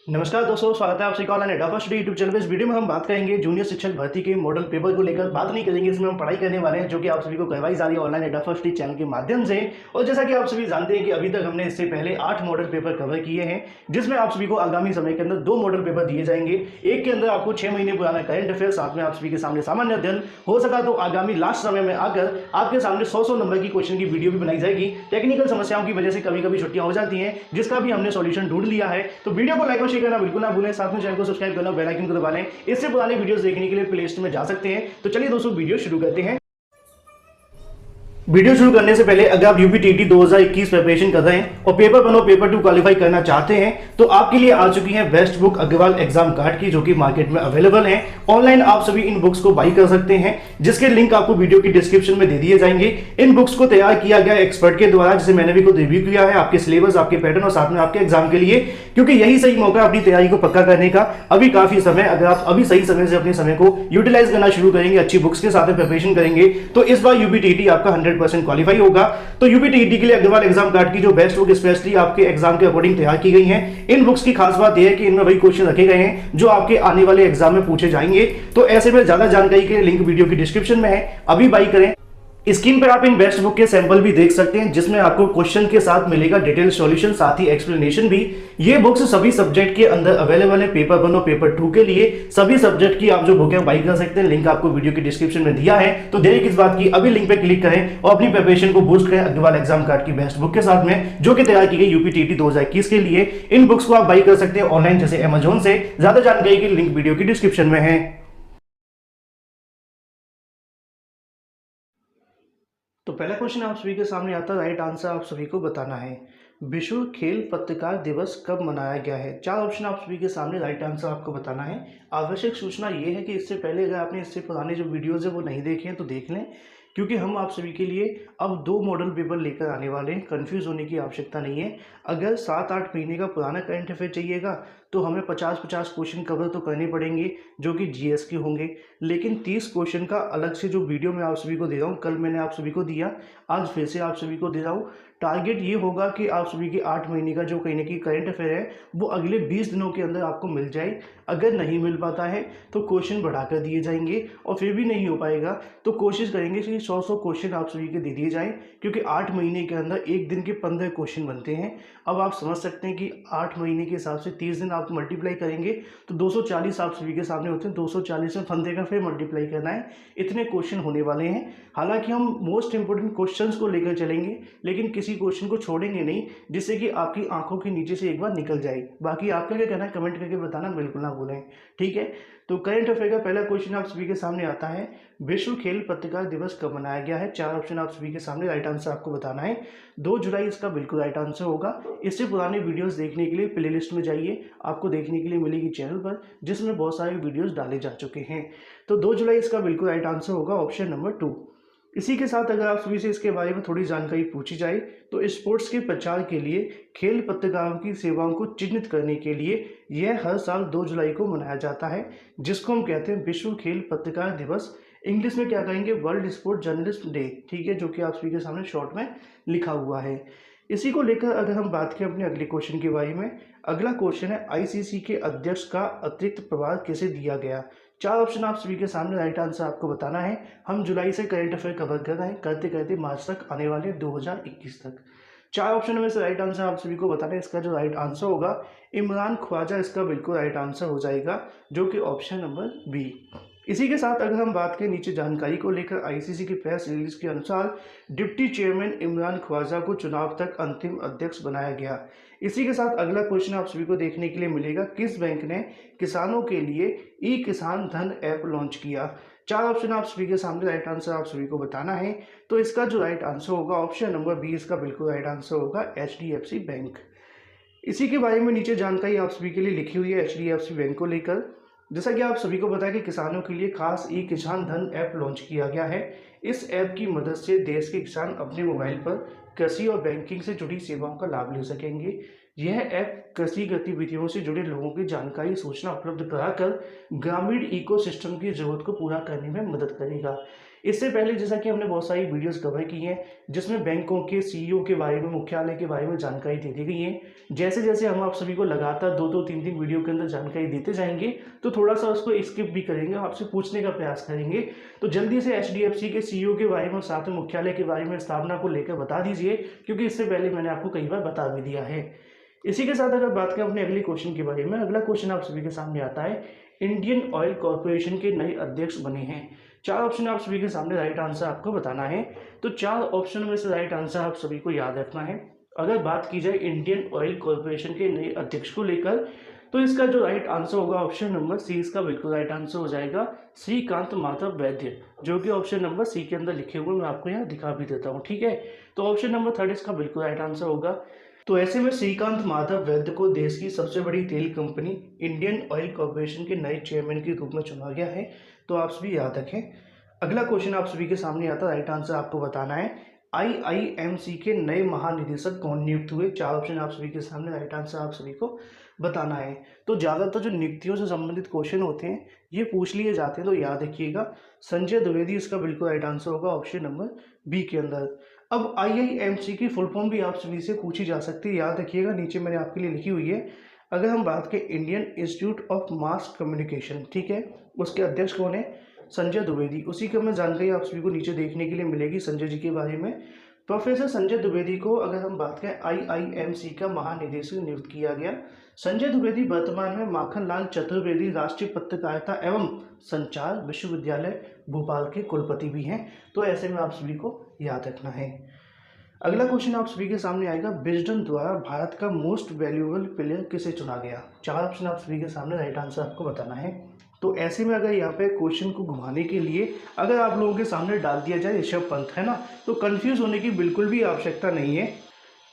नमस्कार दोस्तों, स्वागत है आप सभी का ऑनलाइन एडा फर्स्ट यूट्यूब चैनल पे। इस वीडियो में हम बात करेंगे जूनियर शिक्षक भर्ती के मॉडल पेपर को लेकर। बात नहीं करेंगे, इसमें हम पढ़ाई करने वाले हैं जो कि आप सभी को करवाई जा रही है ऑनलाइन एडा फर्स्ट चैनल के माध्यम से। और जैसा कि आप सभी जानते हैं कि अभी तक हमने इससे पहले 8 मॉडल पेपर कवर किए हैं, जिसमें आप सभी को आगामी समय के अंदर 2 मॉडल पेपर दिए जाएंगे। एक के अंदर आपको 6 महीने पुराना करंट अफेयर, साथ में आप सभी के सामने सामान्य अध्ययन, हो सका तो आगामी लास्ट समय में आकर आपके सामने 100 नंबर की क्वेश्चन की वीडियो भी बनाई जाएगी। टेक्निकल समस्याओं की वजह से कभी कभी छुट्टियां हो जाती हैं, जिसका भी हमने सॉल्यूशन ढूंढ लिया है। तो वीडियो को लाइक और शेयर करना बिल्कुल ना भूलें, साथ में चैनल को सब्सक्राइब करना, बेल आइकन को दबा लें। इससे पुराने वीडियोस देखने के लिए प्ले लिस्ट में जा सकते हैं। तो चलिए दोस्तों, वीडियो शुरू करते हैं। वीडियो शुरू करने से पहले अगर आप यूपीटीटी 2021 प्रिपरेशन कर रहे हैं और पेपर 1 और पेपर 2 क्वालिफाई करना चाहते हैं तो आपके लिए आ चुकी है best book Agrawal exam guard की, जो कि मार्केट में अवेलेबल है। ऑनलाइन आप सभी इन बुक्स को बाई कर सकते हैं, जिसके लिंक आपको वीडियो की डिस्क्रिप्शन में दे दिए जाएंगे। इन बुक्स को तैयार किया गया एक्सपर्ट के द्वारा, जिसे मैंने भी खुद रिव्यू किया है, आपके सिलेबस, आपके पैटर्न और साथ में आपके एग्जाम के लिए, क्योंकि यही सही मौका अपनी तैयारी को पक्का करने का। अभी काफी समय, अगर आप अभी सही समय से अपने समय को यूटिलाइज करना शुरू करेंगे, अच्छी बुक्स के साथ प्रिपरेशन करेंगे, तो इस बार यूपीटीटी आपका 100% क्वालिफाई होगा। तो यूपीटीटी के लिए अग्रवाल एग्जाम गार्ड की जो बेस्ट बुक स्पेशली आपके एग्जाम के अकॉर्डिंग तैयार की गई है। इन बुक्स की खास बात यह है कि इनमें वही क्वेश्चन रखे गए हैं जो आपके आने वाले एग्जाम में पूछे जाएंगे। तो ऐसे में ज्यादा जानकारी के लिए लिंक वीडियो की डिस्क्रिप्शन में है, अभी बाई करें। स्क्रीन पर आप इन बेस्ट बुक के सैंपल भी देख सकते हैं, जिसमें आपको क्वेश्चन के साथ मिलेगा डिटेल सॉल्यूशन, साथ ही एक्सप्लेनेशन भी। ये बुक्स सभी सब्जेक्ट के अंदर अवेलेबल है। पेपर 1 और पेपर 2 के लिए सभी सब्जेक्ट की आप जो बुक है बाई कर सकते हैं। लिंक आपको वीडियो की डिस्क्रिप्शन में दिया है। तो देरी किस बात की, अभी लिंक पे क्लिक करें और अपनी प्रिपरेशन को बूस्ट करें अग्रवाल एग्जाम गार्ड की बेस्ट बुक के साथ में, जो कि तैयार की गई यूपीटीटी 2021 के लिए। इन बुक्स को आप बाई कर सकते हैं ऑनलाइन, जैसे अमेजोन से। ज्यादा जानकारी की लिंक वीडियो की डिस्क्रिप्शन में है। तो पहला क्वेश्चन आप सभी के सामने आता है, राइट आंसर आप सभी को बताना है। विश्व खेल पत्रकार दिवस कब मनाया गया है? 4 ऑप्शन आप सभी के सामने, राइट आंसर आपको बताना है। आवश्यक सूचना ये है कि इससे पहले अगर आपने इससे पुराने जो वीडियोस है वो नहीं देखे हैं तो देख लें, क्योंकि हम आप सभी के लिए अब 2 मॉडल पेपर लेकर आने वाले हैं। कंफ्यूज होने की आवश्यकता नहीं है। अगर 7-8 महीने का पुराना करंट अफेयर चाहिएगा तो हमें 50-50 क्वेश्चन कवर तो करने पड़ेंगे, जो कि जीएस के होंगे। लेकिन 30 क्वेश्चन का अलग से जो वीडियो मैं आप सभी को दे रहा हूँ, कल मैंने आप सभी को दिया, आज फिर से आप सभी को दे रहा हूँ। टारगेट ये होगा कि आप सभी के 8 महीने का जो कहीं ना कहीं करंट अफेयर है वो अगले 20 दिनों के अंदर आपको मिल जाए। अगर नहीं मिल पाता है तो क्वेश्चन बढ़ाकर दिए जाएंगे, और फिर भी नहीं हो पाएगा तो कोशिश करेंगे कि 100 क्वेश्चन आप सभी के दे दिए जाएं, क्योंकि 8 महीने के अंदर एक दिन के 15 क्वेश्चन बनते हैं। अब आप समझ सकते हैं कि 8 महीने के हिसाब से 30 दिन आप मल्टीप्लाई करेंगे तो 240 आप सभी के सामने होते हैं। 240 में 15 का फिर मल्टीप्लाई करना है, इतने क्वेश्चन होने वाले हैं। हालांकि हम मोस्ट इंपोर्टेंट क्वेश्चंस को लेकर चलेंगे, लेकिन किसी क्वेश्चन को छोड़ेंगे नहीं, जिससे कि आपकी आंखों के नीचे से एक बार निकल जाए। बाकी आपका क्या कहना है कमेंट करके बताना बिल्कुल ना भूलें, ठीक है। तो करंट अफेयर का पहला क्वेश्चन आप सभी के सामने आता है, विश्व खेल पत्रकार दिवस कब मनाया गया है? 4 ऑप्शन आप सभी के सामने, राइट आंसर आपको बताना है। 2 जुलाई इसका बिल्कुल राइट आंसर होगा। इससे पुराने वीडियोस देखने के लिए प्लेलिस्ट में जाइए, आपको देखने के लिए मिलेगी चैनल पर, जिसमें बहुत सारे वीडियोस डाले जा चुके हैं। तो 2 जुलाई इसका बिल्कुल राइट आंसर होगा, ऑप्शन नंबर 2। इसी के साथ अगर आप सभी से इसके बारे में थोड़ी जानकारी पूछी जाए तो स्पोर्ट्स के प्रचार के लिए खेल पत्रकारों की सेवाओं को चिन्हित करने के लिए यह हर साल 2 जुलाई को मनाया जाता है, जिसको हम कहते हैं विश्व खेल पत्रकार दिवस। इंग्लिश में क्या कहेंगे, वर्ल्ड स्पोर्ट जर्नलिस्ट डे, ठीक है, जो कि आप सभी के सामने शॉर्ट में लिखा हुआ है। इसी को लेकर अगर हम बात करें अपने अगले क्वेश्चन के बारे में, अगला क्वेश्चन है, आईसीसी के अध्यक्ष का अतिरिक्त प्रभार किसे दिया गया? 4 ऑप्शन आप सभी के सामने, राइट आंसर आपको बताना है। हम जुलाई से करंट अफेयर कवर कर रहे हैं, करते करते मार्च तक आने वाले 2021 तक। 4 ऑप्शन में से राइट आंसर आप सभी को बताना है। इसका जो राइट आंसर होगा, इमरान ख्वाजा इसका बिल्कुल राइट आंसर हो जाएगा, जो कि ऑप्शन नंबर बी। इसी के साथ अगर हम बात करें नीचे जानकारी को लेकर, आईसीसी की प्रेस रिलीज के अनुसार डिप्टी चेयरमैन इमरान ख्वाजा को चुनाव तक अंतिम अध्यक्ष बनाया गया। इसी के साथ अगला क्वेश्चन आप सभी को देखने के लिए मिलेगा, किस बैंक ने किसानों के लिए ई किसान धन ऐप लॉन्च किया? 4 ऑप्शन आप सभी के सामने, राइट आंसर आप सभी को बताना है। तो इसका जो राइट आंसर होगा, ऑप्शन नंबर बी इसका बिल्कुल राइट आंसर होगा, एचडीएफसी बैंक। इसी के बारे में नीचे जानकारी आप सभी के लिए लिखी हुई है एचडीएफसी बैंक को लेकर। जैसा कि आप सभी को पता है कि किसानों के लिए खास ई किसान धन ऐप लॉन्च किया गया है। इस ऐप की मदद से देश के किसान अपने मोबाइल पर कृषि और बैंकिंग से जुड़ी सेवाओं का लाभ ले सकेंगे। यह ऐप कृषि गतिविधियों से जुड़े लोगों की जानकारी सूचना उपलब्ध कराकर ग्रामीण इकोसिस्टम की जरूरत को पूरा करने में मदद करेगा। इससे पहले जैसा कि हमने बहुत सारी वीडियोस कवर की हैं जिसमें बैंकों के सीईओ के बारे में, मुख्यालय के बारे में जानकारी दे दी गई है। जैसे जैसे हम आप सभी को लगातार 2-2 3-3 वीडियो के अंदर जानकारी देते जाएंगे तो थोड़ा सा उसको स्किप भी करेंगे, आपसे पूछने का प्रयास करेंगे। तो जल्दी से एचडीएफसी के सीईओ के बारे में, साथ में मुख्यालय के बारे में, स्थापना को लेकर बता दीजिए, क्योंकि इससे पहले मैंने आपको कई बार बता भी दिया है। इसी के साथ अगर बात करें अपने अगले क्वेश्चन के बारे में, अगला क्वेश्चन आप सभी के सामने आता है, इंडियन ऑयल कॉर्पोरेशन के नए अध्यक्ष बने हैं। 4 ऑप्शन आप सभी के सामने, राइट आंसर आपको बताना है। तो 4 ऑप्शन में से राइट आंसर आप सभी को याद रखना है। अगर बात की जाए इंडियन ऑयल कॉर्पोरेशन के नए अध्यक्ष को लेकर, तो इसका जो राइट आंसर होगा ऑप्शन नंबर सी, इसका बिल्कुल राइट आंसर हो जाएगा श्रीकांत माधव वैद्य, जो कि ऑप्शन नंबर सी के अंदर लिखे हुए मैं आपको यहाँ दिखा भी देता हूँ। ठीक है, तो ऑप्शन नंबर 3 इसका बिल्कुल राइट आंसर होगा। तो ऐसे में श्रीकांत माधव वैद्य को देश की सबसे बड़ी तेल कंपनी इंडियन ऑयल कॉर्पोरेशन के नए चेयरमैन के रूप में चुना गया है। तो आप सभी याद रखें। अगला क्वेश्चन आप सभी के सामने आता है, राइट आंसर आपको बताना है, आईआईएमसी के नए महानिदेशक कौन नियुक्त हुए। 4 ऑप्शन आप सभी के सामने, राइट आंसर आप सभी को बताना है। तो ज़्यादातर जो नियुक्तियों से संबंधित क्वेश्चन होते हैं ये पूछ लिए जाते हैं, तो याद रखिएगा संजय द्विवेदी इसका बिल्कुल राइट आंसर होगा ऑप्शन नंबर बी के अंदर। अब आईआईएमसी की फुल फॉर्म भी आप सभी से पूछी जा सकती है, याद रखिएगा, नीचे मैंने आपके लिए लिखी हुई है। अगर हम बात करें Indian institute of mass communication, ठीक है, उसके अध्यक्ष कौन है, संजय द्विवेदी। उसी का मैं जानकारी आप सभी को नीचे देखने के लिए मिलेगी संजय जी के बारे में। प्रोफेसर संजय द्विवेदी को अगर हम बात करें आईआईएमसी का महानिदेशक नियुक्त किया गया। संजय द्विवेदी वर्तमान में माखनलाल चतुर्वेदी राष्ट्रीय पत्रकारिता एवं संचार विश्वविद्यालय भोपाल के कुलपति भी हैं। तो ऐसे में आप सभी को याद रखना है। अगला क्वेश्चन आप सभी के सामने आएगा, विजडन द्वारा भारत का मोस्ट वैल्यूएबल प्लेयर किसे चुना गया। 4 ऑप्शन आप सभी के सामने, राइट आंसर आपको बताना है। तो ऐसे में अगर यहाँ पे क्वेश्चन को घुमाने के लिए अगर आप लोगों के सामने डाल दिया जाए ऋषभ पंत, है ना, तो कंफ्यूज होने की बिल्कुल भी आवश्यकता नहीं है।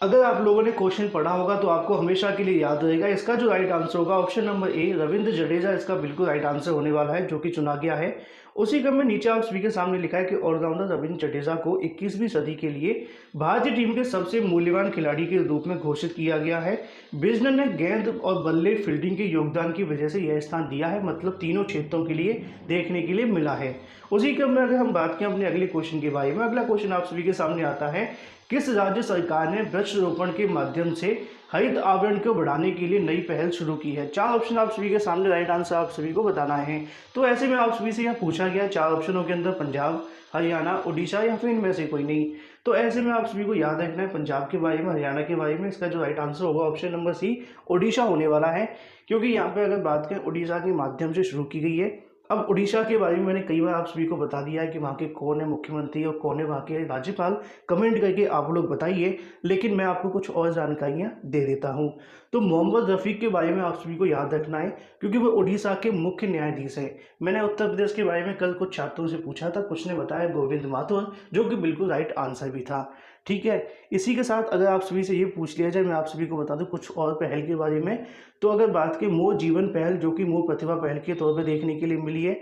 अगर आप लोगों ने क्वेश्चन पढ़ा होगा तो आपको हमेशा के लिए याद रहेगा। इसका जो राइट आंसर होगा option number A, Ravindra Jadeja इसका बिल्कुल राइट आंसर होने वाला है, जो कि चुना गया है। उसी क्रम में नीचे आप सभी के सामने लिखा है कि ऑलराउंडर रविंद्र जडेजा को 21वीं सदी के लिए भारतीय टीम के सबसे मूल्यवान खिलाड़ी के रूप में घोषित किया गया है। बिजनर ने गेंद और बल्ले फील्डिंग के योगदान की वजह से यह स्थान दिया है, मतलब तीनों क्षेत्रों के लिए देखने के लिए मिला है। उसी क्रम में अगर हम बात करें अपने अगले क्वेश्चन के बारे में, अगला क्वेश्चन आप सभी के सामने आता है, किस राज्य सरकार ने वृक्षारोपण के माध्यम से हरित आवरण को बढ़ाने के लिए नई पहल शुरू की है। 4 ऑप्शन आप सभी के सामने, राइट आंसर आप सभी को बताना है। तो ऐसे में आप सभी से यह पूछा गया 4 ऑप्शनों के अंदर पंजाब, हरियाणा, उड़ीसा या फिर इनमें से कोई नहीं। तो ऐसे में आप सभी को याद रखना है पंजाब के बारे में, हरियाणा के बारे में। इसका जो राइट आंसर होगा ऑप्शन नंबर सी, उड़ीसा होने वाला है, क्योंकि यहाँ पे अगर बात करें उड़ीसा के माध्यम से शुरू की गई है। अब उड़ीसा के बारे में मैंने कई बार आप सभी को बता दिया है कि वहाँ के कौन है मुख्यमंत्री और कौन है वहाँ के राज्यपाल, कमेंट करके आप लोग बताइए, लेकिन मैं आपको कुछ और जानकारियाँ दे देता हूँ। तो मोहम्मद रफ़ीक के बारे में आप सभी को याद रखना है, क्योंकि वो उड़ीसा के मुख्य न्यायाधीश हैं। मैंने उत्तर प्रदेश के बारे में कल कुछ छात्रों से पूछा था, कुछ ने बताया गोविंद माथुर, जो कि बिल्कुल राइट आंसर भी था। ठीक है, इसी के साथ अगर आप सभी से ये पूछ लिया जाए, मैं आप सभी को बता दूं कुछ और पहल के बारे में। तो अगर बात की मोर जीवन पहल, जो कि मोर प्रतिभा पहल के तौर पे देखने के लिए मिली है।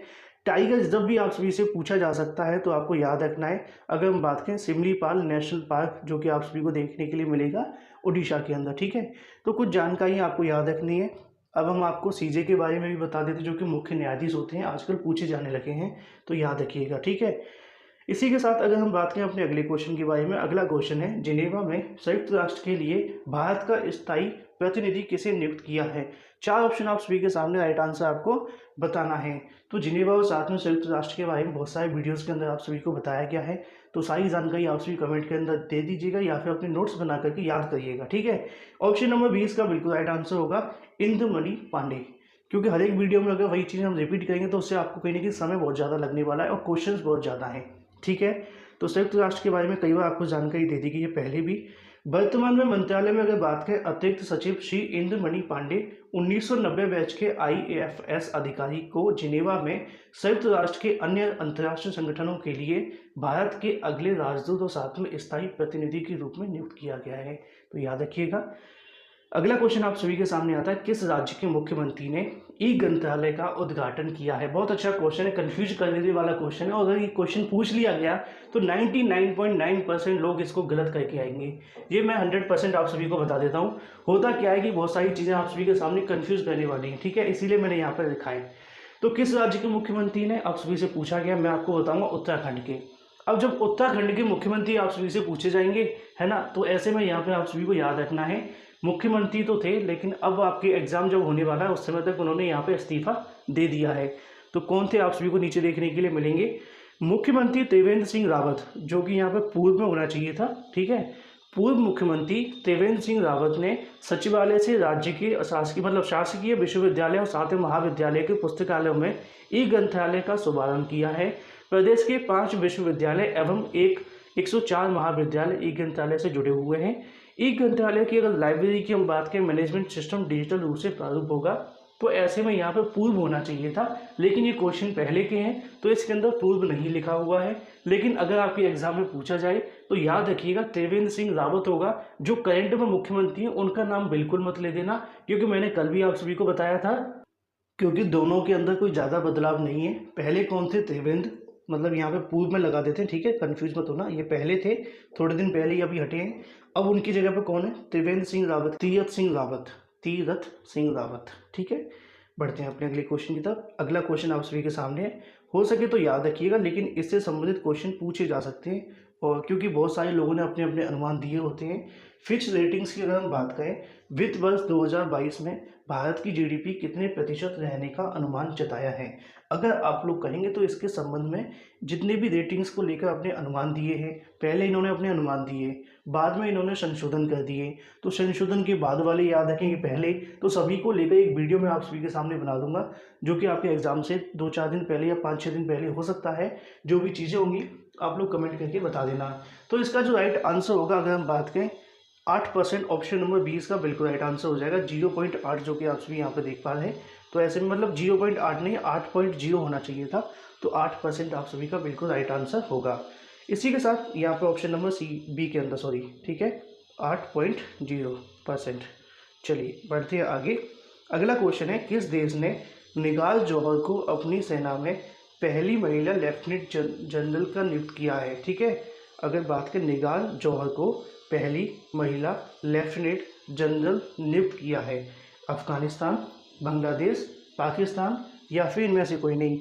टाइगर जब भी आप सभी से पूछा जा सकता है तो आपको याद रखना है। अगर हम बात करें सिमलीपाल नेशनल पार्क, जो कि आप सभी को देखने के लिए मिलेगा उड़ीसा के अंदर। ठीक है, तो कुछ जानकारी आपको याद रखनी है। अब हम आपको सीजे के बारे में भी बता देते, जो कि मुख्य न्यायाधीश होते हैं, आजकल पूछे जाने लगे हैं, तो याद रखिएगा। ठीक है, इसी के साथ अगर हम बात करें अपने अगले क्वेश्चन के बारे में, अगला क्वेश्चन है, जिनेवा में संयुक्त राष्ट्र के लिए भारत का स्थायी प्रतिनिधि किसे नियुक्त किया है। 4 ऑप्शन आप सभी के सामने, राइट आंसर आपको बताना है। तो जिनेवा और साथ में संयुक्त राष्ट्र के बारे में बहुत सारे वीडियोस के अंदर आप सभी को बताया गया है, तो सारी जानकारी आप सभी कमेंट के अंदर दे दीजिएगा या फिर अपने नोट्स बना करके याद करिएगा। ठीक है, ऑप्शन नंबर 20 का बिल्कुल राइट आंसर होगा इंदुमणि पांडे, क्योंकि हर एक वीडियो में अगर वही चीज़ हम रिपीट करेंगे तो उससे आपको कहीं ना कहीं समय बहुत ज़्यादा लगने वाला है और क्वेश्चंस बहुत ज़्यादा हैं। ठीक है, तो संयुक्त राष्ट्र के बारे में कई बार आपको जानकारी दे दी गई है पहले भी। वर्तमान में मंत्रालय में अगर बात करें, अतिरिक्त सचिव श्री इंद्रमणि पांडे 1990 बैच के आईएफएस अधिकारी को जिनेवा में संयुक्त राष्ट्र के अन्य अंतर्राष्ट्रीय संगठनों के लिए भारत के अगले राजदूत और साथ में स्थायी प्रतिनिधि के रूप में नियुक्त किया गया है। तो याद रखिएगा। अगला क्वेश्चन आप सभी के सामने आता है, किस राज्य के मुख्यमंत्री ने ई ग्रंथालय का उद्घाटन किया है। बहुत अच्छा क्वेश्चन है, कंफ्यूज कर देने वाला क्वेश्चन है, और अगर ये क्वेश्चन पूछ लिया गया तो 99.9% लोग इसको गलत करके आएंगे। ये मैं 100% आप सभी को बता देता हूँ। होता क्या है कि बहुत सारी चीज़ें आप सभी के सामने कंफ्यूज करने वाली हैं। ठीक है, इसीलिए मैंने यहाँ पर लिखा है। तो किस राज्य के मुख्यमंत्री ने आप सभी से पूछा गया, मैं आपको बताऊंगा उत्तराखंड के। अब जब उत्तराखंड के मुख्यमंत्री आप सभी से पूछे जाएंगे, है ना, तो ऐसे में यहाँ पे आप सभी को याद रखना है, मुख्यमंत्री तो थे लेकिन अब आपके एग्जाम जब होने वाला है उस समय तक उन्होंने यहाँ पे इस्तीफा दे दिया है। तो कौन थे आप सभी को नीचे देखने के लिए मिलेंगे, मुख्यमंत्री त्रिवेंद्र सिंह रावत, जो कि यहाँ पे पूर्व में होना चाहिए था, ठीक है। पूर्व मुख्यमंत्री त्रिवेंद्र सिंह रावत ने सचिवालय से राज्य के शासकीय विश्वविद्यालय और साथ ही महाविद्यालय के पुस्तकालयों में ई ग्रंथालय का शुभारंभ किया है। प्रदेश के 5 विश्वविद्यालय एवं 104 महाविद्यालय ई ग्रंथालय से जुड़े हुए हैं। ई ग्रंथालय की अगर लाइब्रेरी की हम बात करें, मैनेजमेंट सिस्टम डिजिटल रूप से प्रारूप होगा, तो ऐसे में यहाँ पे पूर्व होना चाहिए था, लेकिन ये क्वेश्चन पहले के हैं तो इसके अंदर पूर्व नहीं लिखा हुआ है। लेकिन अगर आपके एग्जाम में पूछा जाए तो याद रखिएगा त्रिवेंद्र सिंह रावत होगा। जो करंट में मुख्यमंत्री हैं उनका नाम बिल्कुल मत ले देना, क्योंकि मैंने कल भी आप सभी को बताया था, क्योंकि दोनों के अंदर कोई ज़्यादा बदलाव नहीं है। पहले कौन थे, त्रिवेंद्र, मतलब यहाँ पे पूर्व में लगा देते हैं, ठीक है, कंफ्यूज मत होना, ये पहले थे, थोड़े दिन पहले ही अभी हटे हैं। अब उनकी जगह पे कौन है, त्रिवेंद्र सिंह रावत, तीरथ सिंह रावत, ठीक है। बढ़ते हैं अपने अगले क्वेश्चन की तरफ। अगला क्वेश्चन आप सभी के सामने है, हो सके तो याद रखिएगा, लेकिन इससे संबंधित क्वेश्चन पूछे जा सकते हैं, और क्योंकि बहुत सारे लोगों ने अपने अपने अनुमान दिए होते हैं। फिक्स रेटिंग्स की अगर हम बात करें, वित्त वर्ष 2022 में भारत की जीडीपी कितने प्रतिशत रहने का अनुमान जताया है। अगर आप लोग कहेंगे तो इसके संबंध में जितने भी रेटिंग्स को लेकर अपने अनुमान दिए हैं, पहले इन्होंने अपने अनुमान दिए, बाद में इन्होंने संशोधन कर दिए, तो संशोधन के बाद वाले याद रखेंगे पहले, तो सभी को लेकर एक वीडियो मैं आप सभी के सामने बना दूंगा, जो कि आपके एग्जाम से 2-4 दिन पहले या 5-6 दिन पहले हो सकता है। जो भी चीज़ें होंगी आप लोग कमेंट करके बता देना। तो इसका जो राइट आंसर होगा, अगर हम बात करें 8%, ऑप्शन नंबर 20 का बिल्कुल राइट आंसर हो जाएगा, 0.8, जो कि आप सभी यहाँ पे देख पा रहे हैं। तो ऐसे में मतलब 0.8 नहीं, 8.0 होना चाहिए था, तो 8% आप सभी का बिल्कुल राइट आंसर होगा। इसी के साथ यहाँ पे ऑप्शन नंबर बी के अंदर, सॉरी, ठीक है, 8.0%। चलिए बढ़ते हैं आगे। अगला क्वेश्चन है, किस देश ने निगाल जौहर को अपनी सेना में पहली महिला लेफ्टिनेंट जनरल का नियुक्त किया है, ठीक है। अगर बात करें, निगाल जौहर को पहली महिला लेफ्टिनेंट जनरल नियुक्त किया है, अफगानिस्तान, बांग्लादेश, पाकिस्तान या फिर इनमें से कोई नहीं।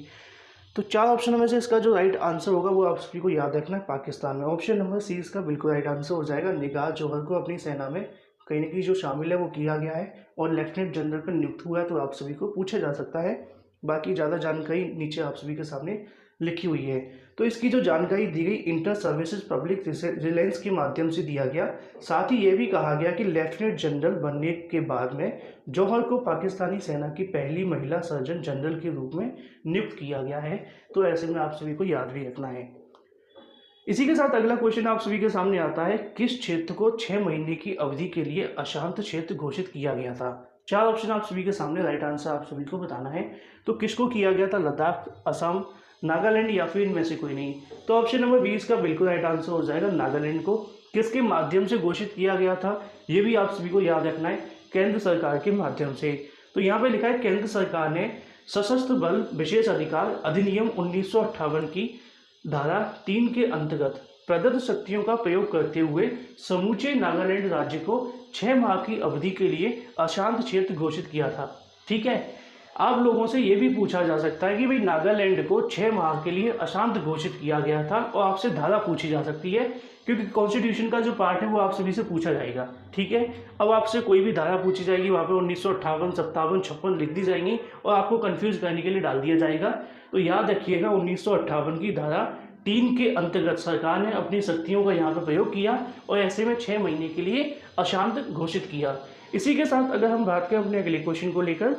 तो 4 ऑप्शनों में से इसका जो राइट आंसर होगा वो आप सभी को याद रखना है, पाकिस्तान में। ऑप्शन नंबर सी इसका बिल्कुल राइट आंसर हो जाएगा। निगाल जौहर को अपनी सेना में कहीं ना कहीं जो शामिल है वो किया गया है और लेफ्टिनेंट जनरल पर नियुक्त हुआ है, तो आप सभी को पूछा जा सकता है। बाकी ज़्यादा जानकारी नीचे आप सभी के सामने लिखी हुई है। तो इसकी जो जानकारी दी गई, इंटर सर्विसेज पब्लिक रिलायंस के माध्यम से दिया गया। साथ ही ये भी कहा गया कि लेफ्टिनेंट जनरल बनने के बाद में जौहर को पाकिस्तानी सेना की पहली महिला सर्जन जनरल के रूप में नियुक्त किया गया है। तो ऐसे में आप सभी को याद भी रखना है। इसी के साथ अगला क्वेश्चन आप सभी के सामने आता है, किस क्षेत्र को 6 महीने की अवधि के लिए अशांत क्षेत्र घोषित किया गया था। 4 ऑप्शन आप सभी के सामने, राइट आंसर आप सभी को बताना है। तो किसको किया गया था, लद्दाख, असम, नागालैंड या फिर इनमें से कोई नहीं। तो ऑप्शन नंबर 20 का बिल्कुल राइट आंसर हो जाएगा, नागालैंड को। किसके माध्यम से घोषित किया गया था, ये भी आप सभी को याद रखना है, केंद्र सरकार के माध्यम से। तो यहाँ पे लिखा है, केंद्र सरकार ने सशस्त्र बल विशेष अधिकार अधिनियम 1958 की धारा 3 के अंतर्गत प्रदत्त शक्तियों का प्रयोग करते हुए समूचे नागालैंड राज्य को 6 माह की अवधि के लिए अशांत क्षेत्र घोषित किया था, ठीक है। आप लोगों से ये भी पूछा जा सकता है कि भाई नागालैंड को 6 माह के लिए अशांत घोषित किया गया था, और आपसे धारा पूछी जा सकती है, क्योंकि कॉन्स्टिट्यूशन का जो पार्ट है वो आप सभी से पूछा जाएगा, ठीक है। अब आपसे कोई भी धारा पूछी जाएगी, वहाँ पे 1958, 57, 56 लिख दी जाएंगी और आपको कंफ्यूज करने के लिए डाल दिया जाएगा। तो याद रखिएगा, 1958 की धारा 3 के अंतर्गत सरकार ने अपनी शक्तियों का यहाँ पर प्रयोग किया और ऐसे में 6 महीने के लिए अशांत घोषित किया। इसी के साथ अगर हम बात करें अपने अगले क्वेश्चन को लेकर,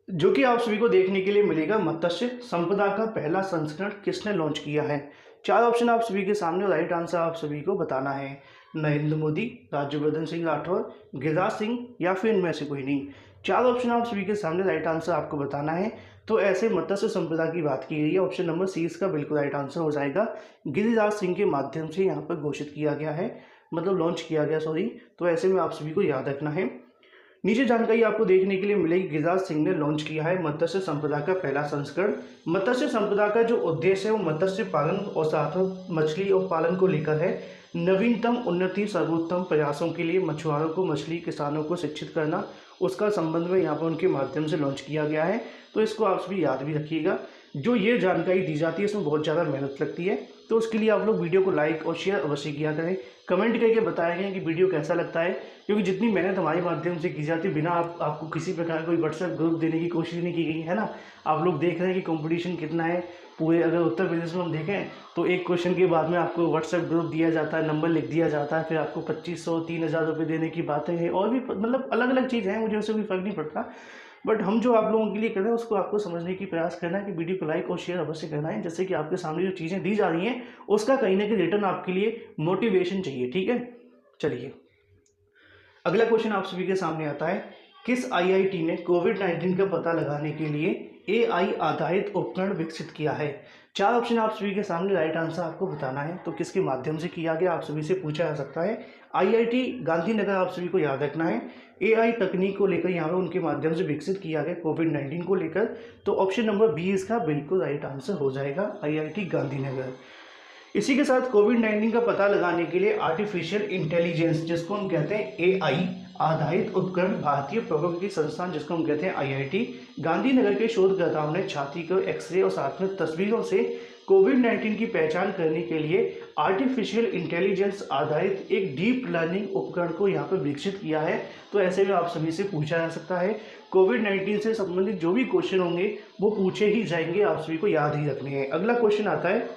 जो कि आप सभी को देखने के लिए मिलेगा, मत्स्य संपदा का पहला संस्करण किसने लॉन्च किया है। 4 ऑप्शन आप सभी के सामने, राइट आंसर आप सभी को बताना है। नरेंद्र मोदी, राज्यवर्धन सिंह राठौर, गिरिराज सिंह या फिर इनमें से कोई नहीं। 4 ऑप्शन आप सभी के सामने, राइट आंसर आपको बताना है। तो ऐसे मत्स्य संपदा की बात की गई है, ऑप्शन नंबर सी इसका बिल्कुल राइट आंसर हो जाएगा। गिरिराज सिंह के माध्यम से यहाँ पर घोषित किया गया है, मतलब लॉन्च किया गया, सॉरी। तो ऐसे में आप सभी को याद रखना है। नीचे जानकारी आपको देखने के लिए मिलेगी। गिरिराज सिंह ने लॉन्च किया है मत्स्य संपदा का पहला संस्करण। मत्स्य संपदा का जो उद्देश्य है वो मत्स्य पालन और साथ में मछली और पालन को लेकर है। नवीनतम उन्नति सर्वोत्तम प्रयासों के लिए मछुआरों को, मछली किसानों को शिक्षित करना, उसका संबंध में यहाँ पर उनके माध्यम से लॉन्च किया गया है। तो इसको आप सभी याद भी रखिएगा। जो ये जानकारी दी जाती है इसमें बहुत ज़्यादा मेहनत लगती है, तो उसके लिए आप लोग वीडियो को लाइक और शेयर अवश्य किया करें। कमेंट करके बताया गया कि वीडियो कैसा लगता है, क्योंकि जितनी मेहनत हमारे माध्यम से की जाती है बिना आपको किसी प्रकार कोई व्हाट्सएप ग्रुप देने की कोशिश नहीं की गई है ना। आप लोग देख रहे हैं कि कंपटीशन कितना है पूरे, अगर उत्तर प्रदेश में हम देखें तो एक क्वेश्चन के बाद में आपको व्हाट्सएप ग्रुप दिया जाता है, नंबर लिख दिया जाता है, फिर आपको 2500-3000 रुपये देने की बातें हैं, और भी मतलब अलग अलग चीज़ है। मुझे उससे कोई फर्क नहीं पड़ता, बट हम जो आप लोगों के लिए कर रहे हैं उसको आपको समझने की प्रयास करना है कि वीडियो को लाइक और शेयर अवश्य करना है। जैसे कि आपके सामने जो चीज़ें दी जा रही हैं उसका कहीं ना कहीं रिटर्न आपके लिए मोटिवेशन चाहिए, ठीक है। चलिए अगला क्वेश्चन आप सभी के सामने आता है। किस आईआईटी ने कोविड-19 का पता लगाने के लिए एआई आधारित उपकरण विकसित किया है? 4 ऑप्शन आप सभी के सामने, राइट आंसर आपको बताना है। तो किसके माध्यम से किया गया आप सभी से पूछा जा सकता है। आईआईटी गांधीनगर आप सभी को याद रखना है। एआई तकनीक को लेकर यहाँ पर उनके माध्यम से विकसित किया गया कोविड-19 को लेकर। तो ऑप्शन नंबर बी इसका बिल्कुल राइट आंसर हो जाएगा, आईआईटी गांधीनगर। इसी के साथ कोविड-19 का पता लगाने के लिए आर्टिफिशियल इंटेलिजेंस, जिसको हम कहते हैं एआई आधारित उपकरण, भारतीय प्रौद्योगिकी संस्थान जिसको हम कहते हैं आईआईटी गांधीनगर के शोधकर्ताओं ने छाती को एक्सरे और साथ में तस्वीरों से कोविड-19 की पहचान करने के लिए आर्टिफिशियल इंटेलिजेंस आधारित एक डीप लर्निंग उपकरण को यहाँ पर विकसित किया है। तो ऐसे में आप सभी से पूछा जा सकता है, कोविड-19 से संबंधित जो भी क्वेश्चन होंगे वो पूछे ही जाएंगे, आप सभी को याद ही रखने हैं। अगला क्वेश्चन आता है,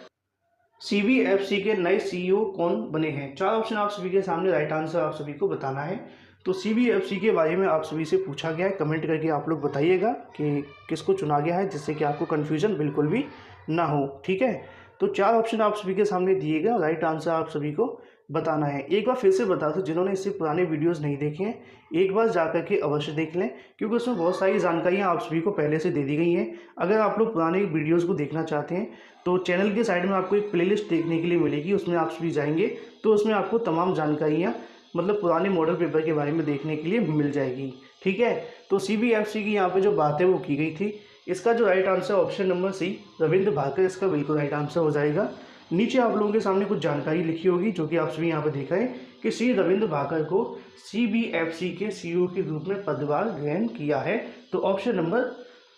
सीबीएफसी के नए सीईओ कौन बने हैं? 4 ऑप्शन आप सभी के सामने, राइट आंसर आप सभी को बताना है। तो सीबीएफसी के बारे में आप सभी से पूछा गया है, कमेंट करके आप लोग बताइएगा कि किसको चुना गया है, जिससे कि आपको कन्फ्यूजन बिल्कुल भी ना हो, ठीक है। तो 4 ऑप्शन आप सभी के सामने दिए गए, राइट आंसर आप सभी को बताना है। एक बार फिर से बता दूं, जिन्होंने इससे पुराने वीडियोस नहीं देखे हैं एक बार जा करके अवश्य देख लें, क्योंकि उसमें बहुत सारी जानकारियाँ आप सभी को पहले से दे दी गई हैं। अगर आप लोग पुराने वीडियोस को देखना चाहते हैं तो चैनल के साइड में आपको एक प्लेलिस्ट देखने के लिए मिलेगी, उसमें आप सभी जाएंगे तो उसमें आपको तमाम जानकारियाँ मतलब पुराने मॉडल पेपर के बारे में देखने के लिए मिल जाएगी, ठीक है। तो सीबीएफसी की यहाँ पे जो बात है वो की गई थी। इसका जो right answer option number C, Ravindra Bhakar, इसका बिल्कुल राइट आंसर हो जाएगा। नीचे आप लोगों के सामने कुछ जानकारी लिखी होगी जो कि आप सभी यहाँ पे देख रहे हैं कि श्री रविंद्र भाकर को सीबीएफसी के सीईओ के रूप में पदभार ग्रहण किया है। तो ऑप्शन नंबर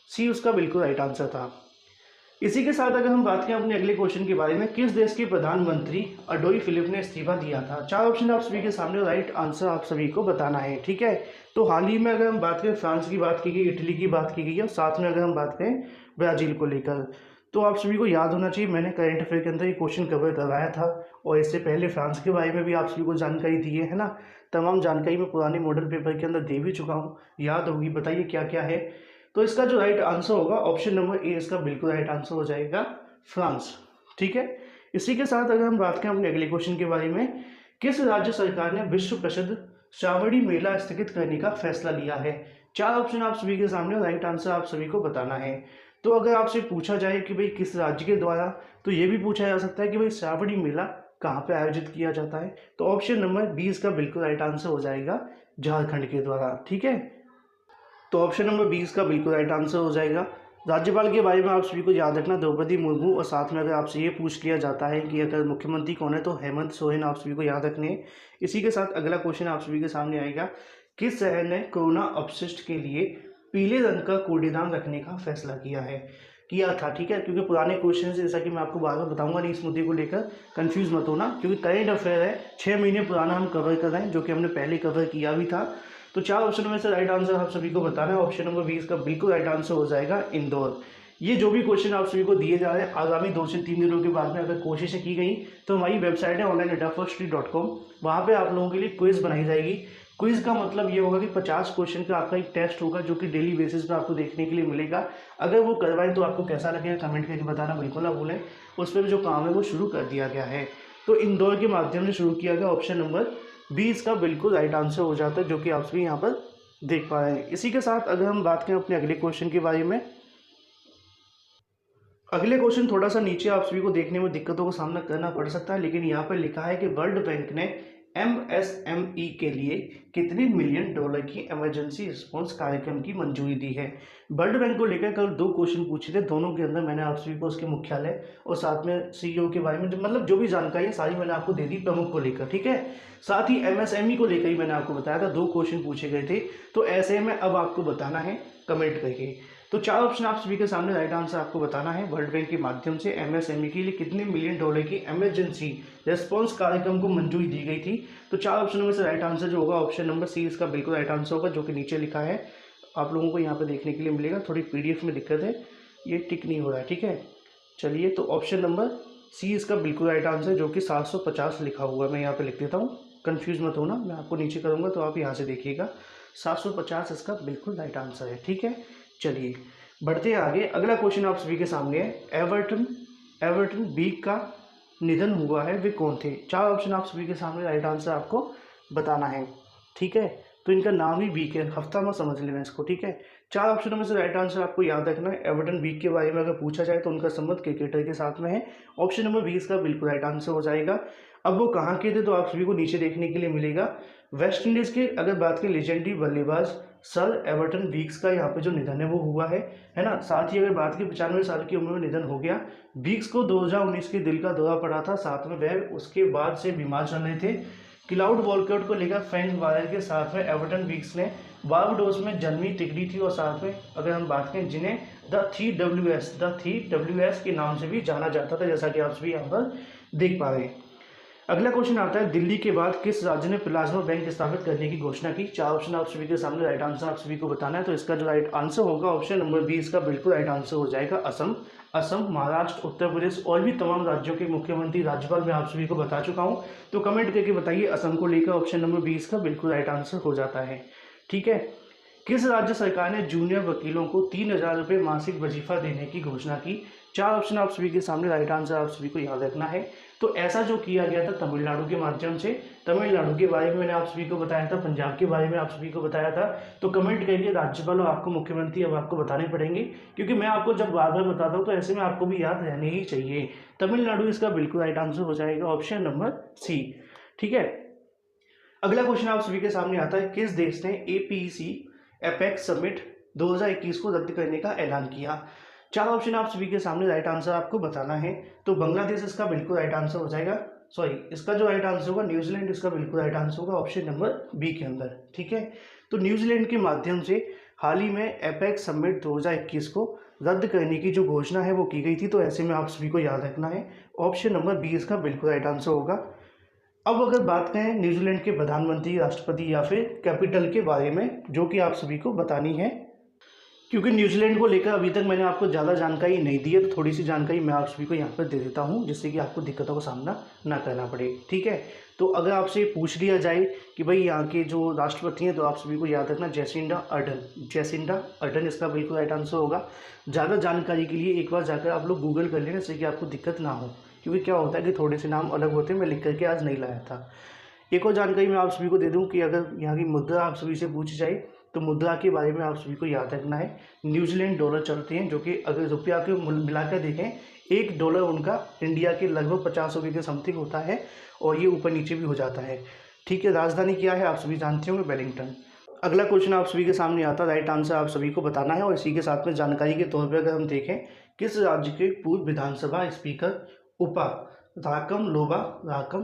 सी उसका बिल्कुल राइट आंसर था। इसी के साथ अगर हम बात करें अपने अगले क्वेश्चन के बारे में, किस देश के प्रधानमंत्री अडोई फिलिप ने इस्तीफा दिया था? 4 ऑप्शन आप सभी के सामने, राइट आंसर आप सभी को बताना है, ठीक है। तो हाल ही में अगर हम बात करें, फ्रांस की बात की गई, इटली की बात की गई है, और साथ में अगर हम बात करें ब्राज़ील को लेकर, तो आप सभी को याद होना चाहिए मैंने करंट अफेयर के अंदर ये क्वेश्चन कवर करवाया था, और इससे पहले फ्रांस के बारे में भी आप सभी को जानकारी दी है ना। तमाम जानकारी मैं पुराने मॉडल पेपर के अंदर दे भी चुका हूँ, याद होगी, बताइए क्या क्या है। तो इसका जो राइट आंसर होगा ऑप्शन नंबर ए, इसका बिल्कुल राइट आंसर हो जाएगा फ्रांस, ठीक है। इसी के साथ अगर हम बात करें अपने अगले क्वेश्चन के बारे में, किस राज्य सरकार ने विश्व प्रसिद्ध श्रावणी मेला स्थगित करने का फैसला लिया है? 4 ऑप्शन आप सभी के सामने, राइट आंसर आप सभी को बताना है। तो अगर आपसे पूछा जाए कि भाई किस राज्य के द्वारा, तो ये भी पूछा जा सकता है कि भाई श्रावणी मेला कहाँ पे आयोजित किया जाता है। तो ऑप्शन नंबर बी इसका बिल्कुल राइट आंसर हो जाएगा, झारखंड के द्वारा, ठीक है। तो ऑप्शन नंबर 20 का बिल्कुल राइट आंसर हो जाएगा। राज्यपाल के बारे में आप सभी को याद रखना, द्रौपदी मुर्मू, और साथ में अगर आपसे ये पूछ लिया जाता है कि अगर मुख्यमंत्री कौन है तो हेमंत सोरेन, आप सभी को याद रखने हैं। इसी के साथ अगला क्वेश्चन आप सभी के सामने आएगा, किस शहर ने कोरोना अपशिष्ट के लिए पीले रंग का कूड़ेदान रखने का फैसला किया था, ठीक है। क्योंकि पुराने क्वेश्चन से, जैसा कि मैं आपको बार बार बताऊंगा नहीं, इस मुद्दे को लेकर कंफ्यूज मत होना, क्योंकि करंट अफेयर है, 6 महीने पुराना हम कवर कर रहे हैं, जो कि हमने पहले कवर किया भी था। तो 4 ऑप्शन में से राइट आंसर आप सभी को बताना है। ऑप्शन नंबर 20 का बिल्कुल राइट आंसर हो जाएगा इंदौर। ये जो भी क्वेश्चन आप सभी को दिए जा रहे हैं, आगामी 2 से 3 दिनों के बाद में अगर कोशिशें की गई तो हमारी वेबसाइट है onlineadafirststreet.com, वहाँ पे आप लोगों के लिए क्विज बनाई जाएगी। क्विज का मतलब ये होगा कि 50 क्वेश्चन का आपका एक टेस्ट होगा, जो कि डेली बेसिस पे आपको देखने के लिए मिलेगा। अगर वो करवाएं तो आपको कैसा लगेगा कमेंट करके बताना बिल्कुल ना भूलें। उस पर जो काम है वो शुरू कर दिया गया है, तो इंदौर के माध्यम से शुरू किया गया। ऑप्शन नंबर 20 का बिल्कुल राइट आंसर हो जाता है, जो कि आप सभी यहाँ पर देख पा रहे हैं। इसी के साथ अगर हम बात करें अपने अगले क्वेश्चन के बारे में, अगले क्वेश्चन थोड़ा सा नीचे आप सभी को देखने में दिक्कतों का सामना करना पड़ सकता है, लेकिन यहाँ पर लिखा है कि वर्ल्ड बैंक ने MSME के लिए कितने मिलियन डॉलर की इमरजेंसी रिस्पॉन्स कार्यक्रम की मंजूरी दी है। वर्ल्ड बैंक को लेकर कल 2 क्वेश्चन पूछे थे, दोनों के अंदर मैंने आप सभी को उसके मुख्यालय और साथ में CEO के बारे में मतलब जो भी जानकारी है सारी मैंने आपको दे दी प्रमुख को लेकर, ठीक है। साथ ही MSME को लेकर ही मैंने आपको बताया था, 2 क्वेश्चन पूछे गए थे, तो ऐसे में अब आपको बताना है कमेंट करके। तो 4 ऑप्शन आप सभी के सामने, राइट आंसर आपको बताना है। वर्ल्ड बैंक के माध्यम से MSME के लिए कितने मिलियन डॉलर की इमरजेंसी रेस्पॉन्स कार्यक्रम को मंजूरी दी गई थी। तो 4 ऑप्शनों में से राइट आंसर जो होगा ऑप्शन नंबर सी इसका बिल्कुल राइट आंसर होगा, जो कि नीचे लिखा है, आप लोगों को यहाँ पे देखने के लिए मिलेगा। थोड़ी PDF में दिक्कत है, ये टिक नहीं हो रहा है, ठीक है। चलिए, तो ऑप्शन नंबर सी इसका बिल्कुल राइट आंसर, जो कि 750 लिखा हुआ है। मैं यहाँ पे लिख देता हूँ, कंफ्यूज मत होना, मैं आपको नीचे करूँगा तो आप यहाँ से देखिएगा। 750 इसका बिल्कुल राइट आंसर है, ठीक है। चलिए बढ़ते हैं आगे। अगला क्वेश्चन आप सभी के सामने है, एवर्टन बीक का निधन हुआ है, वे कौन थे। 4 ऑप्शन आप सभी के सामने, राइट आंसर आपको बताना है, ठीक है। तो इनका नाम ही बीक है, हफ्ता में समझ लेना इसको, ठीक है। 4 ऑप्शनों में से राइट आंसर आपको याद रखना है। एवर्टन बीक के बारे में अगर पूछा जाए तो उनका संबंध क्रिकेटर के साथ में है। ऑप्शन नंबर 20 का बिल्कुल राइट आंसर हो जाएगा। अब वो कहाँ के थे, तो आप सभी को नीचे देखने के लिए मिलेगा। वेस्ट इंडीज़ के अगर बात करें लेजेंडरी बल्लेबाज सर एवर्टन वीक्स का यहाँ पे जो निधन है वो हुआ है ना। साथ ही अगर बात की 95 साल की उम्र में निधन हो गया। वीक्स को 2019 के दिल का दौरा पड़ा था, साथ में वह उसके बाद से बीमार चल रहे थे। क्लाउड वॉलकॉट को लेकर फ्रैंक वायर के साथ में एवर्टन वीक्स ने बारबाडोस में जन्मी टिकड़ी थी, और साथ में अगर हम बात करें जिन्हें द 3Ws के नाम से भी जाना जाता था, जैसा कि आप सभी यहाँ पर देख पा रहे हैं। अगला क्वेश्चन आता है, दिल्ली के बाद किस राज्य ने प्लाज्मा बैंक स्थापित करने की घोषणा की। 4 ऑप्शन आप सभी के सामने, राइट आंसर आप सभी को बताना है। तो इसका जो राइट आंसर होगा ऑप्शन नंबर 20 का बिल्कुल राइट आंसर हो जाएगा असम, महाराष्ट्र, उत्तर प्रदेश और भी तमाम राज्यों के मुख्यमंत्री राज्यपाल मैं आप सभी को बता चुका हूं। तो कमेंट करके बताइए, असम को लेकर ऑप्शन नंबर 20 का बिल्कुल राइट आंसर हो जाता है, ठीक है। किस राज्य सरकार ने जूनियर वकीलों को 3000 रुपये मासिक वजीफा देने की घोषणा की। 4 ऑप्शन आप सभी के सामने, राइट आंसर आप सभी को याद रखना है। तो ऐसा जो किया गया था तमिलनाडु के माध्यम से, तमिलनाडु के बारे में मैंने आप सभी को बताया था, पंजाब के बारे में आप सभी को बताया था। तो कमेंट करिए, राज्यपाल और आपको मुख्यमंत्री अब आपको बताने पड़ेंगे, क्योंकि मैं आपको जब बार बार बताता हूँ तो ऐसे में आपको भी याद रहने ही चाहिए। तमिलनाडु इसका बिल्कुल राइट आंसर हो जाएगा, ऑप्शन नंबर सी, ठीक है। अगला क्वेश्चन आप सभी के सामने आता है, किस देश ने एपेक्स समिट 2021 को रद्द करने का ऐलान किया। 4 ऑप्शन आप सभी के सामने, राइट आंसर आपको बताना है। तो बांग्लादेश इसका बिल्कुल राइट आंसर हो जाएगा, सॉरी इसका जो राइट आंसर होगा न्यूजीलैंड इसका बिल्कुल राइट आंसर होगा, ऑप्शन नंबर बी के अंदर, ठीक है। तो न्यूजीलैंड के माध्यम से हाल ही में एपेक्स समिट 2021 को रद्द करने की जो घोषणा है वो की गई थी। तो ऐसे में आप सभी को याद रखना है, ऑप्शन नंबर 20 का बिल्कुल राइट आंसर होगा। अब अगर बात करें न्यूजीलैंड के प्रधानमंत्री, राष्ट्रपति या फिर कैपिटल के बारे में, जो कि आप सभी को बतानी है, क्योंकि न्यूजीलैंड को लेकर अभी तक मैंने आपको ज़्यादा जानकारी नहीं दी है, तो थोड़ी सी जानकारी मैं आप सभी को यहाँ पर दे देता हूँ, जिससे कि आपको दिक्कतों का सामना ना करना पड़े, ठीक है। तो अगर आपसे पूछ लिया जाए कि भाई यहाँ के जो राष्ट्रपति हैं, तो आप सभी को याद रखना जेसिंडा अर्डन इसका बिल्कुल राइट आंसर होगा। ज़्यादा जानकारी के लिए एक बार जाकर आप लोग गूगल कर लेना, जिससे कि आपको दिक्कत ना हो, क्योंकि क्या होता है कि थोड़े से नाम अलग होते हैं, मैं लिख करके आज नहीं लाया था। एक और जानकारी मैं आप सभी को दे दूं कि अगर यहाँ की मुद्रा आप सभी से पूछी जाए, तो मुद्रा के बारे में आप सभी को याद रखना है, न्यूजीलैंड डॉलर चलते हैं, जो कि अगर रुपया के मिलाकर देखें, $1 उनका इंडिया के लगभग 50 रुपये के समथिंग होता है, और ये ऊपर नीचे भी हो जाता है, ठीक है। राजधानी क्या है आप सभी जानते होंगे, वेलिंगटन। अगला क्वेश्चन आप सभी के सामने आता है, राइट आंसर आप सभी को बताना है। और इसी के साथ में जानकारी के तौर पर अगर हम देखें, किस राज्य के पूर्व विधानसभा स्पीकर उपा राकम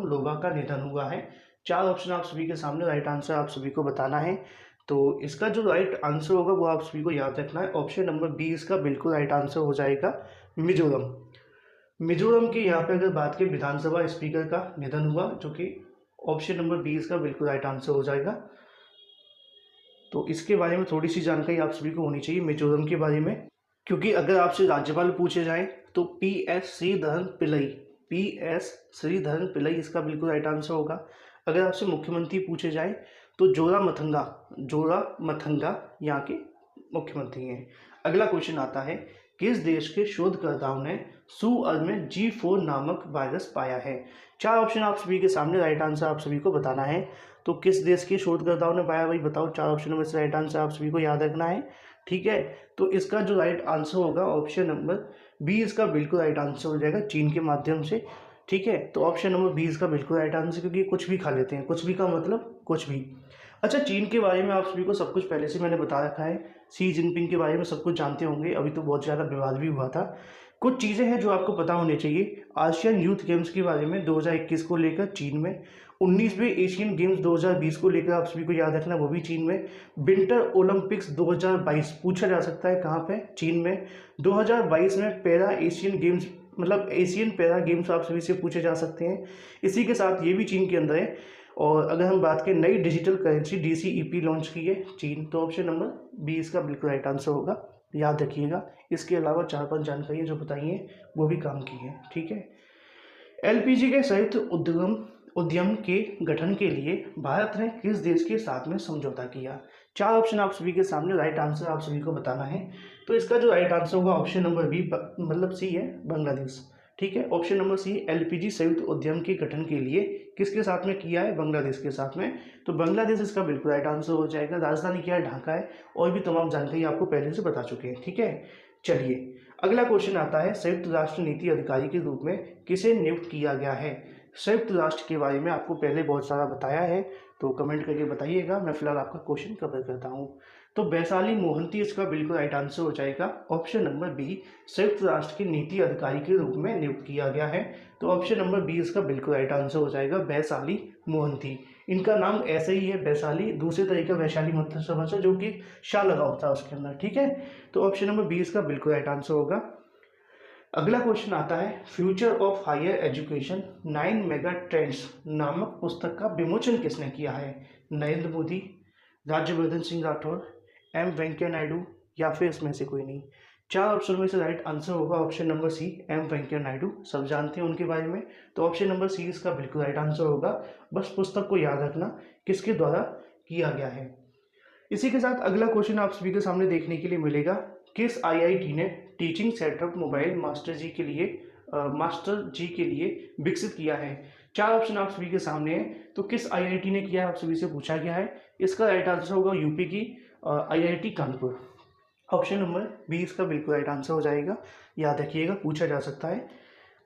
लोबा का निधन हुआ है। 4 ऑप्शन आप सभी के सामने, राइट आंसर आप सभी को बताना है। तो इसका जो राइट आंसर होगा वो आप सभी को याद रखना है, ऑप्शन नंबर 20 का बिल्कुल राइट आंसर हो जाएगा मिजोरम के यहाँ पे अगर बात करें विधानसभा स्पीकर का निधन हुआ, जो कि ऑप्शन नंबर 20 का बिल्कुल राइट आंसर हो जाएगा। तो इसके बारे में थोड़ी सी जानकारी आप सभी को होनी चाहिए मिजोरम के बारे में, क्योंकि अगर आपसे राज्यपाल पूछे जाए तो PS श्रीधरन पिल्लई इसका बिल्कुल राइट आंसर होगा। अगर आपसे मुख्यमंत्री पूछे जाए तो जोरामथंगा यहाँ के मुख्यमंत्री हैं। अगला क्वेश्चन आता है, किस देश के शोधकर्ताओं ने सुअर में G4 नामक वायरस पाया है। 4 ऑप्शन आप सभी के सामने, राइट आंसर आप सभी को बताना है। तो किस देश के शोधकर्ताओं ने पाया, भाई बताओ। 4 ऑप्शनों में से राइट आंसर आप सभी को याद रखना है, ठीक है। तो इसका जो राइट आंसर होगा ऑप्शन नंबर बी इसका बिल्कुल राइट आंसर हो जाएगा, चीन के माध्यम से, ठीक है, तो ऑप्शन नंबर बी इसका बिल्कुल राइट आंसर, क्योंकि कुछ भी खा लेते हैं, कुछ भी का मतलब कुछ भी। अच्छा, चीन के बारे में आप सभी को सब कुछ पहले से मैंने बता रखा है। शी जिनपिंग के बारे में सब कुछ जानते होंगे, अभी तो बहुत ज़्यादा विवाद भी हुआ था। कुछ चीज़ें हैं जो आपको पता होनी चाहिए। आसियान यूथ गेम्स के बारे में 2021 को लेकर चीन में, 19वें एशियन गेम्स 2020 को लेकर आप सभी को याद रखना, वो भी चीन में। विंटर ओलंपिक्स 2022 पूछा जा सकता है कहाँ पे, चीन में। 2022 में पैरा एशियन गेम्स, मतलब एशियन पैरा गेम्स आप सभी से पूछे जा सकते हैं। इसी के साथ ये भी चीन के अंदर है। और अगर हम बात करें नई डिजिटल करेंसी DCEP लॉन्च की है चीन, तो ऑप्शन नंबर बी इसका बिल्कुल राइट आंसर होगा, याद रखिएगा। इसके अलावा 4-5 जानकारियाँ जो बताई हैं वो भी काम की हैं, ठीक है। LPG के संयुक्त उद्यम के गठन के लिए भारत ने किस देश के साथ में समझौता किया? 4 ऑप्शन आप सभी के सामने, राइट आंसर आप सभी को बताना है। तो इसका जो राइट आंसर होगा ऑप्शन नंबर बी, मतलब सी है, बांग्लादेश। ठीक है, ऑप्शन नंबर सी, LPG संयुक्त उद्यम के गठन के लिए किसके साथ में किया है? बांग्लादेश के साथ में। तो बांग्लादेश इसका बिल्कुल राइट आंसर हो जाएगा। राजधानी क्या है? ढाका है। और भी तमाम जानकारी आपको पहले से बता चुके हैं, ठीक है। चलिए, अगला क्वेश्चन आता है, संयुक्त राष्ट्र नीति अधिकारी के रूप में किसे नियुक्त किया गया है? संयुक्त राष्ट्र के बारे में आपको पहले बहुत सारा बताया है, तो कमेंट करके बताइएगा। मैं फिलहाल आपका क्वेश्चन कवर करता हूँ। तो वैशाली मोहंती इसका बिल्कुल राइट आंसर हो जाएगा। ऑप्शन नंबर बी, संयुक्त राष्ट्र के नीति अधिकारी के रूप में नियुक्त किया गया है। तो ऑप्शन नंबर बी इसका बिल्कुल राइट आंसर हो जाएगा, वैशाली मोहंती। इनका नाम ऐसे ही है, वैशाली, दूसरे तरीके वैशाली मतलब समझो, जो कि शाह लगा होता है उसके अंदर, ठीक है। तो ऑप्शन नंबर बी इसका बिल्कुल राइट आंसर होगा। अगला क्वेश्चन आता है, future of higher education 9 mega trends नामक पुस्तक का विमोचन किसने किया है? नरेंद्र मोदी, राज्यवर्धन सिंह राठौर, वेंकैया नायडू, या फिर इसमें से कोई नहीं। 4 ऑप्शन में से राइट आंसर होगा option number C, Venkaiah Naidu. सब जानते हैं उनके बारे में, तो ऑप्शन नंबर सी इसका बिल्कुल राइट आंसर होगा। बस पुस्तक को याद रखना किसके द्वारा किया गया है। इसी के साथ अगला क्वेश्चन आप सभी के सामने देखने के लिए मिलेगा, किस IIT ने टीचिंग सेटअप मोबाइल मास्टर जी के लिए विकसित किया है? 4 ऑप्शन आप सभी के सामने हैं, तो किस IIT ने किया है आप सभी से पूछा गया है। इसका राइट आंसर होगा यूपी की IIT Kanpur. Option number B इसका बिल्कुल राइट आंसर हो जाएगा, याद रखिएगा, पूछा जा सकता है।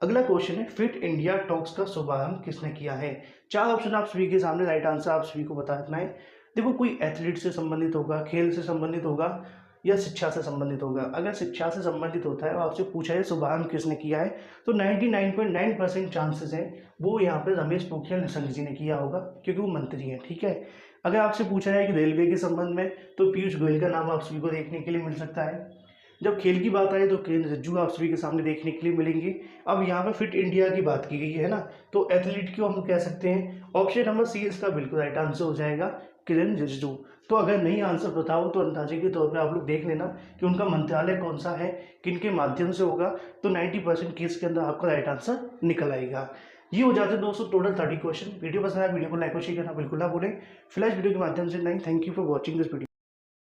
अगला क्वेश्चन है, फिट इंडिया टॉक्स का शुभारंभ किसने किया है? 4 ऑप्शन आप सभी के सामने, राइट आंसर आप सभी को बता रखना है। देखो, कोई एथलीट से संबंधित होगा, खेल से संबंधित होगा, या शिक्षा से संबंधित होगा। अगर शिक्षा से संबंधित होता है और आपसे पूछा है शुभारंभ किसने किया है, तो 99.9% चांसेस हैं वो यहाँ पे रमेश पोखरियाल निशंक जी ने किया होगा, क्योंकि वो मंत्री हैं, ठीक है। अगर आपसे पूछा है कि रेलवे के संबंध में, तो पीयूष गोयल का नाम आप सभी को देखने के लिए मिल सकता है। जब खेल की बात आए तो किरेन रिजिजू आप सभी के सामने देखने के लिए मिलेंगे। अब यहाँ पे फिट इंडिया की बात की गई है ना, तो एथलीट क्यों हम कह सकते हैं, ऑप्शन नंबर सी इसका बिल्कुल राइट आंसर हो जाएगा, किरेन रिजिजू। तो अगर नहीं आंसर पता हो तो अंदाजे के तौर पे आप लोग देख लेना कि उनका मंत्रालय कौन सा है, किन के माध्यम से होगा, तो 90% केस के अंदर आपका राइट आंसर निकल आएगा। ये हो जाते हैं दोस्तों टोटल 30 क्वेश्चन। वीडियो पसंद आया वीडियो को लाइक और शेयर करना बिल्कुल ना भूलें। फिलहाल वीडियो के माध्यम से नहीं, thank you for watching this video.